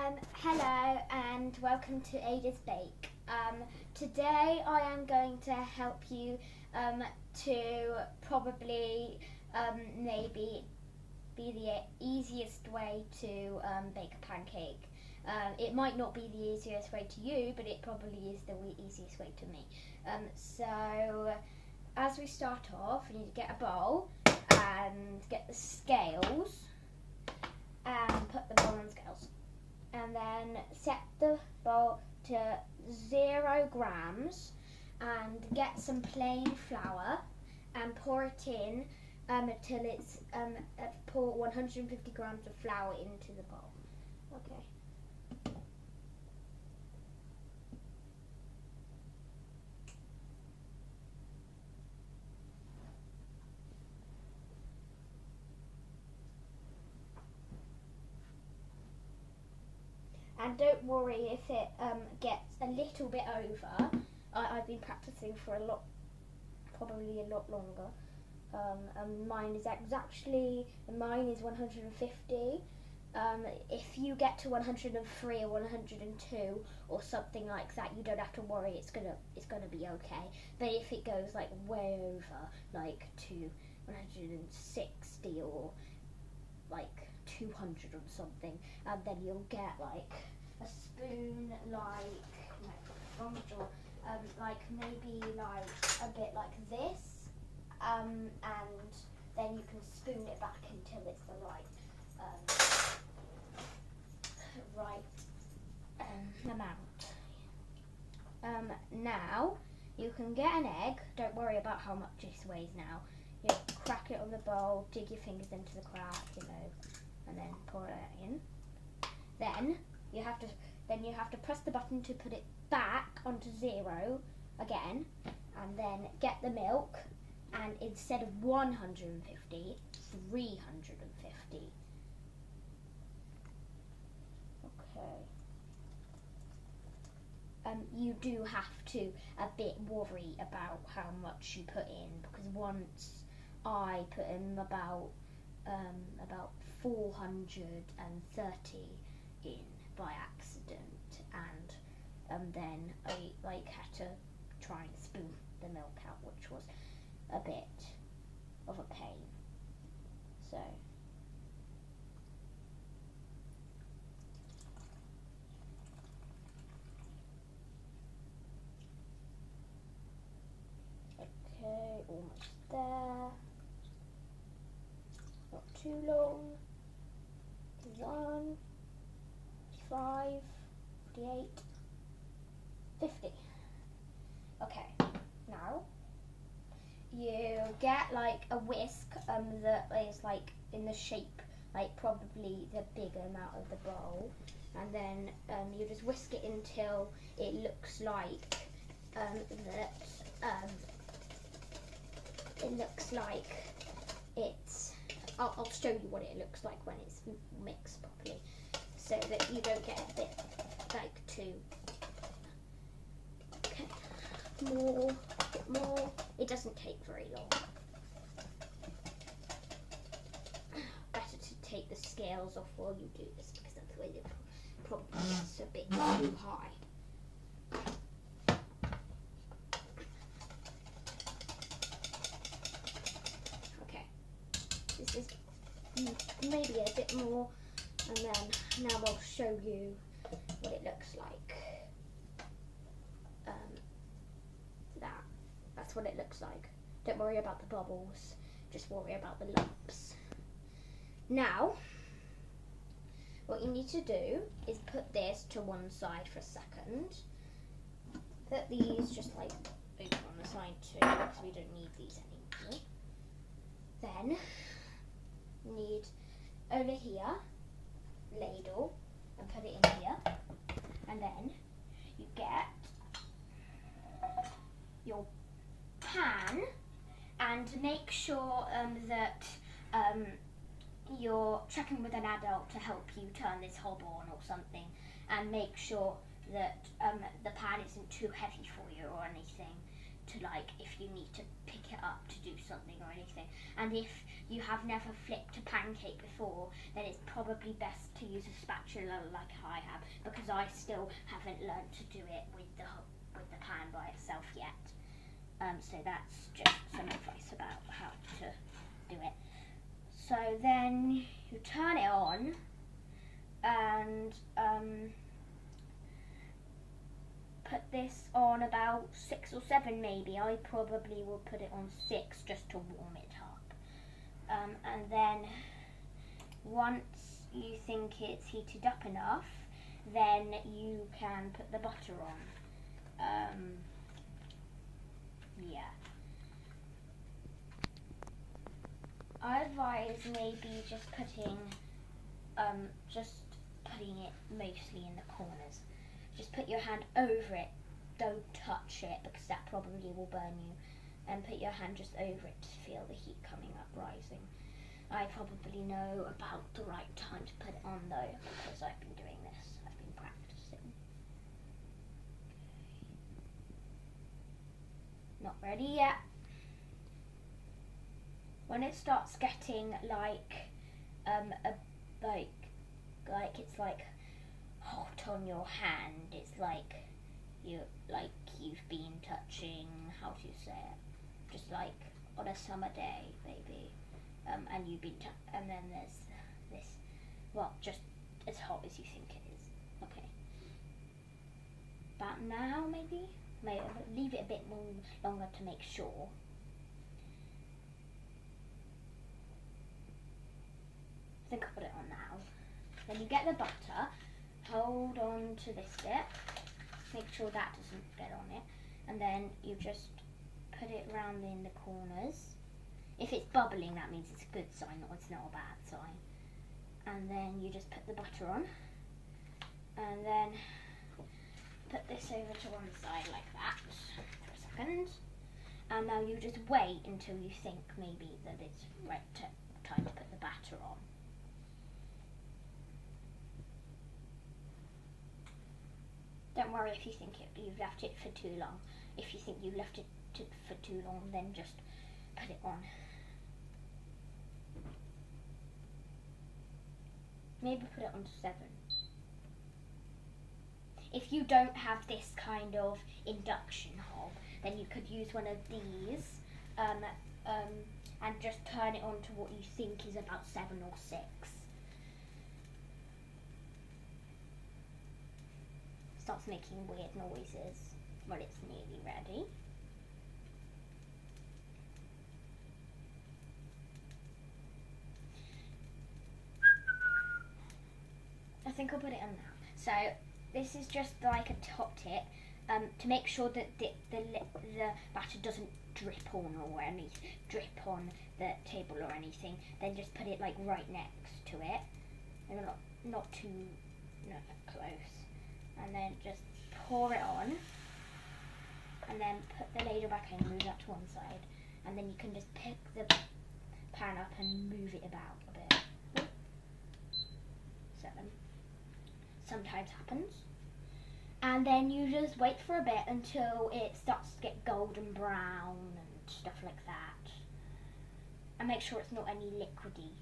Hello and welcome to Ada's Bake. Today I am going to help you to probably maybe be the easiest way to bake a pancake. It might not be the easiest way to you, but it probably is the easiest way to me. So as we start off, you need to get a bowl and get the scales and put the bowl on the scales. And then set the bowl to 0 grams and get some plain flour and pour it in until it's pour 150 grams of flour into the bowl. Okay. And don't worry if it gets a little bit over. I've been practicing for probably a lot longer. Mine is 150. If you get to 103 or 102 or something like that, you don't have to worry. It's gonna be okay. But if it goes like way over, like to 160 or like 200 or something, then you'll get like a spoon, like maybe like a bit like this, and then you can spoon it back until it's the right amount. Now you can get an egg. Don't worry about how much this weighs now. You crack it on the bowl, dig your fingers into the crack, and then pour it in. Then you have to press the button to put it back onto 0 again, and then get the milk, and instead of 150, 350. Okay. You do have to a bit worry about how much you put in, because once I put in about 430 in by accident, and then I had to try and spoon the milk out, which was a bit of a pain. So okay, almost there. Not too long. 1, 5, 48, 50. Okay, now you get like a whisk that is like in the shape, like probably the bigger amount of the bowl, and then you just whisk it until it looks like it's. I'll show you what it looks like when it's mixed properly, so that you don't get a bit like too. Okay, more. It doesn't take very long. Better to take the scales off while you do this, because that's where it probably gets a bit too high. This is maybe a bit more, and then now I'll show you what it looks like. That's what it looks like. Don't worry about the bubbles, just worry about the lumps. Now, what you need to do is put this to one side for a second. Put these just like over on the side too, because we don't need these anymore. Then need over here ladle and put it in here, and then you get your pan, and make sure that you're checking with an adult to help you turn this hob on or something, and make sure that the pan isn't too heavy for you or anything, to like if you need to pick it up to do something or anything. And if you have never flipped a pancake before, then it's probably best to use a spatula like I have, because I still haven't learned to do it with the pan by itself yet. So that's just some advice about how to do it. So then you turn it on and put this on about 6 or 7 maybe. I probably will put it on 6 just to warm it up. And then once you think it's heated up enough, then you can put the butter on. Yeah. I advise maybe just putting it mostly in the corners. Just put your hand over it. Don't touch it because that probably will burn you. And put your hand just over it to feel the heat coming up, rising. I probably know about the right time to put it on though, because I've been doing this. I've been practicing. Not ready yet. When it starts getting like it's like hot on your hand, it's like you've been touching, how do you say it? Just like on a summer day maybe, and you've been and then there's this, well, just as hot as you think it is. Okay. About now maybe leave it a bit longer to make sure. I think I'll put it on now. Then you get the butter, hold on to this bit, make sure that doesn't get on it, and then you just put it round in the corners. If it's bubbling, that means it's a good sign, or it's not a bad sign. And then you just put the butter on, and then put this over to one side like that for a second. And now you just wait until you think maybe that it's time to put the batter on. Don't worry if you think you've left it for too long. If you think you left it for too long, then just put it on. Maybe put it on to 7. If you don't have this kind of induction hob, then you could use one of these and just turn it on to what you think is about 7 or 6. Starts making weird noises. Well, it's nearly ready. I think I'll put it on now. So this is just like a top tip to make sure that the batter doesn't drip on the table or anything. Then just put it like right next to it, and not too close. And then just pour it on, and then put the ladle back in, move that to one side, and then you can just pick the pan up and move it about a bit. 7. Sometimes happens. And then you just wait for a bit until it starts to get golden brown and stuff like that. And make sure it's not any liquidy.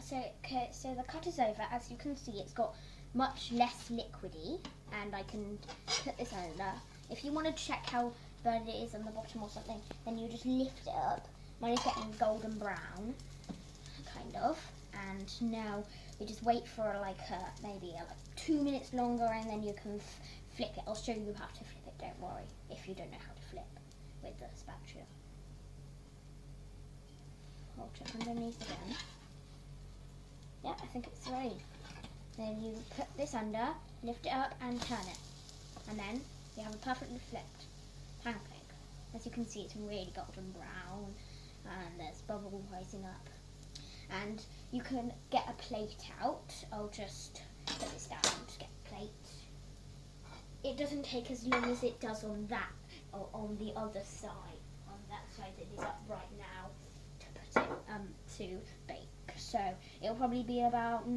So the cut is over. As you can see, it's got much less liquidy, and I can put this under. If you want to check how burnt it is on the bottom or something, then you just lift it up. Mine is getting golden brown, kind of. And now we just wait for maybe 2 minutes longer, and then you can flip it. I'll show you how to flip it, don't worry, if you don't know how to flip with the spatula. I'll check underneath again. Yeah, I think it's ready. Then you put this under, lift it up and turn it. And then you have a perfectly flipped pancake. As you can see, it's really golden brown and there's bubble rising up. And you can get a plate out. I'll just put this down to get a plate. It doesn't take as long as it does on that, or on the other side. On that side that is up right now to put it to bake. So it'll probably be about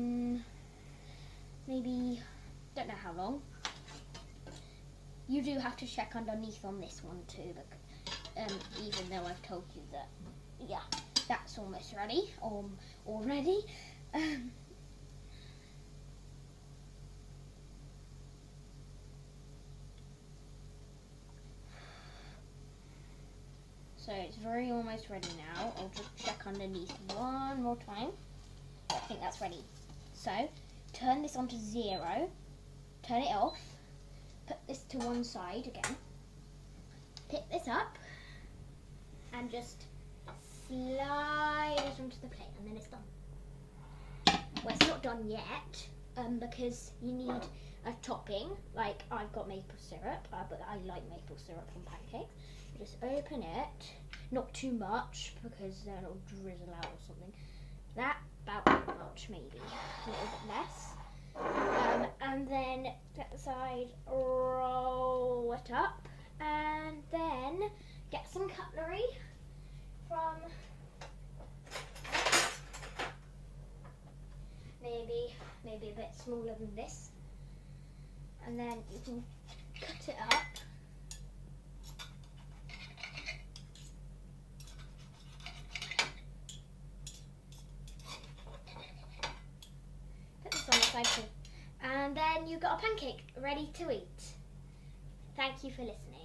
maybe, don't know how long. You do have to check underneath on this one too, even though I've told you that, yeah, that's almost ready, already. So it's very almost ready now. I'll just check underneath one more time. I think that's ready. So turn this onto 0, turn it off, put this to one side again, pick this up and just slide it onto the plate, and then it's done. Well, it's not done yet because you need a topping. Like, I've got maple syrup, but I like maple syrup on pancakes. You just open it, not too much because then it'll drizzle out or something. About that much, maybe a little bit less. And then that side, roll it up, and then get some cutlery from maybe a bit smaller than this, and then you can cut it up. Put this on the side too. And then you've got a pancake ready to eat. Thank you for listening.